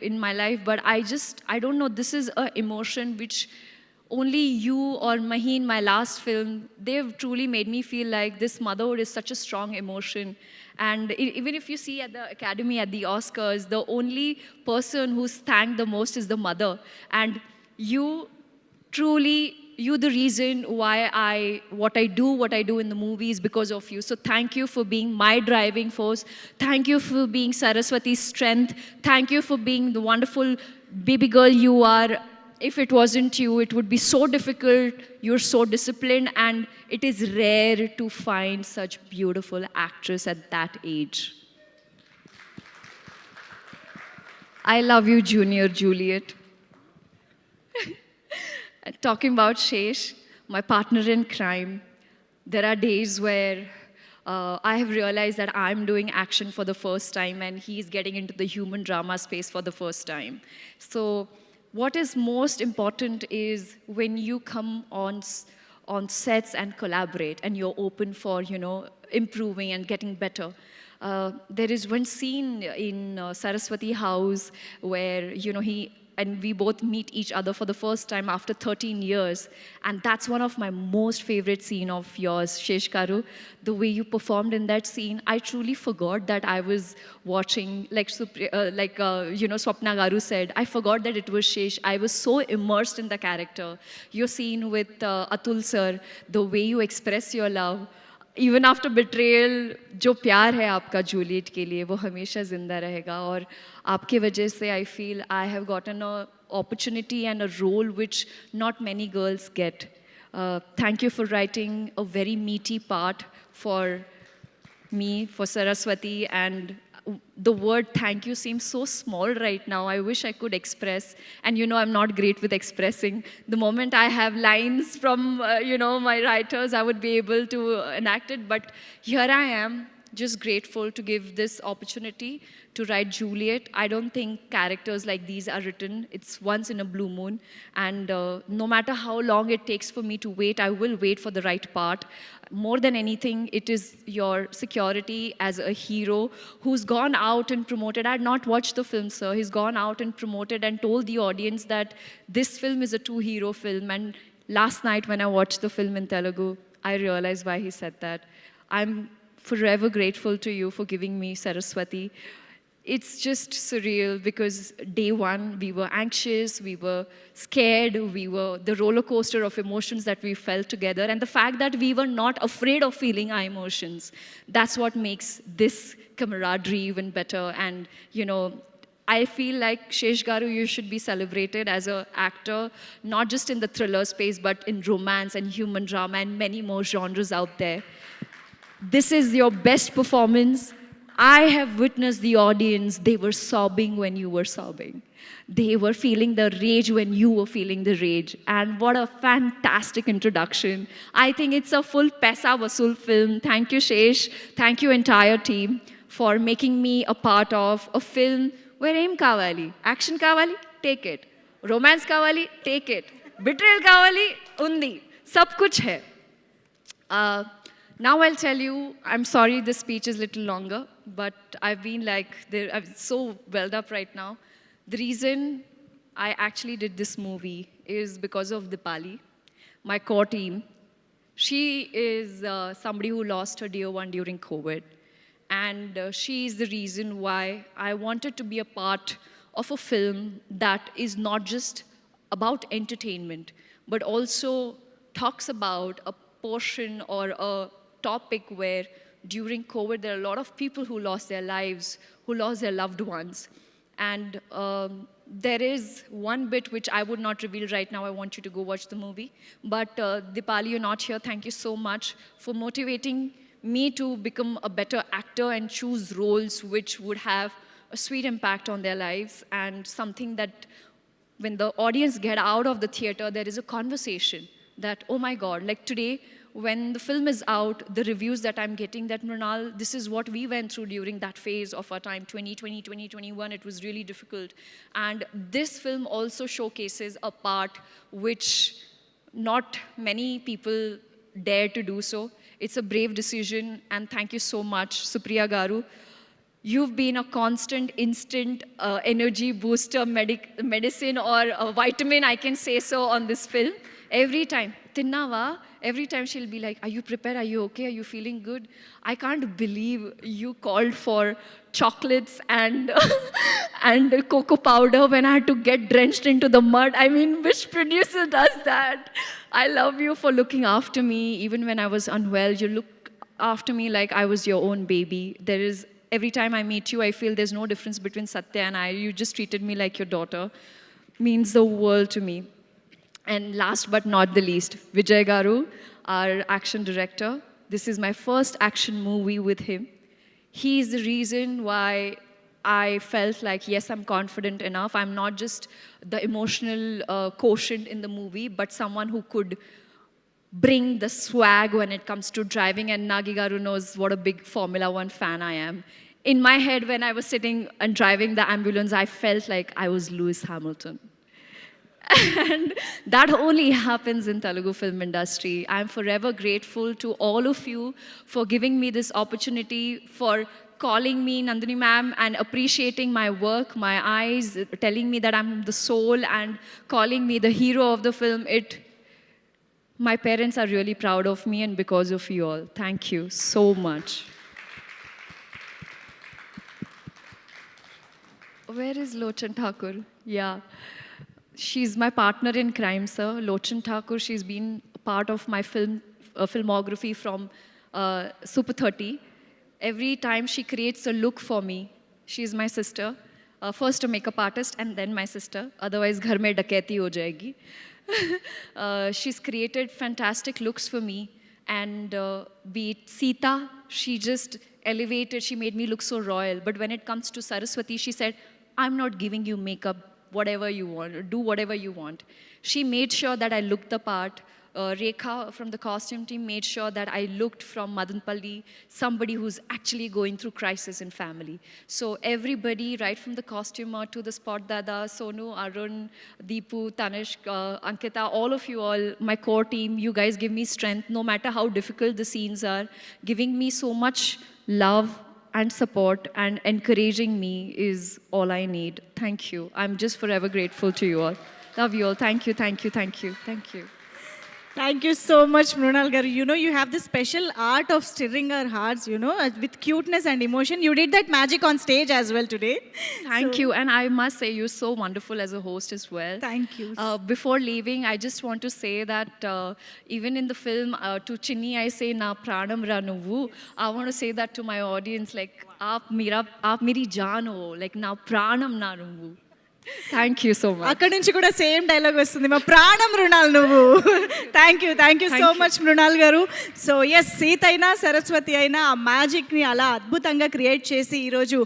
in my life, but I don't know, this is a emotion which only you or Maheen, my last film, they've truly made me feel like this motherhood is such a strong emotion. And even if you see at the Academy, at the Oscars, the only person who's thanked the most is the mother. And you truly, you the reason why what I do in the movies because of you. So thank you for being my driving force. Thank you for being Saraswati's strength. Thank you for being the wonderful baby girl you are. If it wasn't you, it would be so difficult. You're so disciplined, and it is rare to find such beautiful actress at that age. I love you, Junior Juliet. Talking about Shesh, my partner in crime, there are days where I have realized that I'm doing action for the first time and he's getting into the human drama space for the first time. So what is most important is when you come on sets and collaborate and you're open for, improving and getting better. There is one scene in Saraswati House where, he and we both meet each other for the first time after 13 years. And that's one of my most favorite scene of yours, Sheshkaru. The way you performed in that scene, I truly forgot that I was watching, Swapna Garu said, I forgot that it was Shesh. I was so immersed in the character. Your scene with Atul sir, the way you express your love, even after betrayal जो प्यार है आपका Juliet के लिए वो हमेशा ज़िंदा रहेगा और आपके वजह से I feel I have gotten a opportunity and a role which not many girls get. Thank you for writing a very meaty part for me, for Saraswati, and the word thank you seems so small right now. I wish I could express, and I'm not great with expressing. The moment I have lines from my writers, I would be able to enact it, but here I am, just grateful to give this opportunity to write Juliet. I don't think characters like these are written. It's once in a blue moon. And no matter how long it takes for me to wait, I will wait for the right part. More than anything, it is your security as a hero who's gone out and promoted. I had not watched the film, sir. He's gone out and promoted and told the audience that this film is a two-hero film. And last night when I watched the film in Telugu, I realized why he said that. I'm forever grateful to you for giving me Saraswati. It's just surreal because day one, we were anxious, we were scared, we were the roller coaster of emotions that we felt together. And the fact that we were not afraid of feeling our emotions, that's what makes this camaraderie even better. And, I feel like Shesh Garu, you should be celebrated as an actor, not just in the thriller space, but in romance and human drama and many more genres out there. This is your best performance. I have witnessed the audience. They were sobbing when you were sobbing. They were feeling the rage when you were feeling the rage. And what a fantastic introduction. I think it's a full Paisa Vasool film. Thank you, Shesh. Thank you, entire team, for making me a part of a film where aim kawali, action kawali, take it. Romance kawali, take it. Betrayal kawali, undi. Sab kuch hai. Now I'll tell you, I'm sorry this speech is a little longer, but I've been I'm so welled up right now. The reason I actually did this movie is because of Dipali, my core team. She is somebody who lost her dear one during COVID. And she is the reason why I wanted to be a part of a film that is not just about entertainment, but also talks about a portion or a topic where during COVID, there are a lot of people who lost their lives, who lost their loved ones. And there is one bit which I would not reveal right now. I want you to go watch the movie. But Dipali, you're not here. Thank you so much for motivating me to become a better actor and choose roles which would have a sweet impact on their lives and something that when the audience get out of the theater, there is a conversation that, oh my God, like today, when the film is out, the reviews that I'm getting that, Mrinal, this is what we went through during that phase of our time, 2020, 2021, it was really difficult. And this film also showcases a part which not many people dare to do so. It's a brave decision, and thank you so much, Supriya Garu. you've been a constant, instant energy booster, medicine or a vitamin, I can say so, on this film. Every time, Tinnava, every time she'll be like, are you prepared? Are you okay? Are you feeling good? I can't believe you called for chocolates and, and cocoa powder when I had to get drenched into the mud. I mean, which producer does that? I love you for looking after me. Even when I was unwell, you look after me like I was your own baby. There is, every time I meet you, I feel there's no difference between Satya and I. You just treated me like your daughter. Means the world to me. And last but not the least, Vijay Garu, our action director. This is my first action movie with him. He is the reason why I felt like, yes, I'm confident enough. I'm not just the emotional quotient in the movie, but someone who could bring the swag when it comes to driving. And Nagi Garu knows what a big Formula One fan I am. In my head, when I was sitting and driving the ambulance, I felt like I was Lewis Hamilton. And that only happens in Telugu film industry. I'm forever grateful to all of you for giving me this opportunity, for calling me Nandini ma'am and appreciating my work, my eyes, telling me that I'm the soul and calling me the hero of the film. My parents are really proud of me, and because of you all. Thank you so much. Where is Lochan Thakur? Yeah. She's my partner in crime, sir. Lochan Thakur, she's been part of my filmography from Super 30. Every time she creates a look for me, she's my sister. First a makeup artist and then my sister. Otherwise, ghar mein daketi ho jayegi. She's created fantastic looks for me. And be it Sita, she just elevated, she made me look so royal. But when it comes to Saraswati, she said, I'm not giving you makeup, whatever you want, do whatever you want. She made sure that I looked the part. Rekha from the costume team made sure that I looked from Madanpalli, somebody who's actually going through crisis in family. So everybody, right from the costumer to the spot dada, Sonu, Arun, Deepu, Tanishk, Ankita, all of you all, my core team, you guys give me strength no matter how difficult the scenes are, giving me so much love and support and encouraging me is all I need. Thank you. I'm just forever grateful to you all. Love you all. Thank you, thank you, thank you, thank you. Thank you so much, Mrunal garu. You know, you have this special art of stirring our hearts, you know, with cuteness and emotion. You did that magic on stage as well today. Thank you. And I must say, you're so wonderful as a host as well. Thank you. Before leaving, I just want to say that even in the film, to Chinni, I say, Na pranam ra nuvu. I want to say that to my audience, like, aap meri jaan ho, like, na pranam na nuvu. Thank you so much. అక్కడ నుంచి కూడా same dialogue వస్తుంది, మా ప్రాణం మృణాల్ నువ్వు. Thank you so much Mrinal garu. So yes, Sita అయినా సరస్వతి అయినా ఆ మ్యాజిక్ని అలా అద్భుతంగా క్రియేట్ చేసి ఈరోజు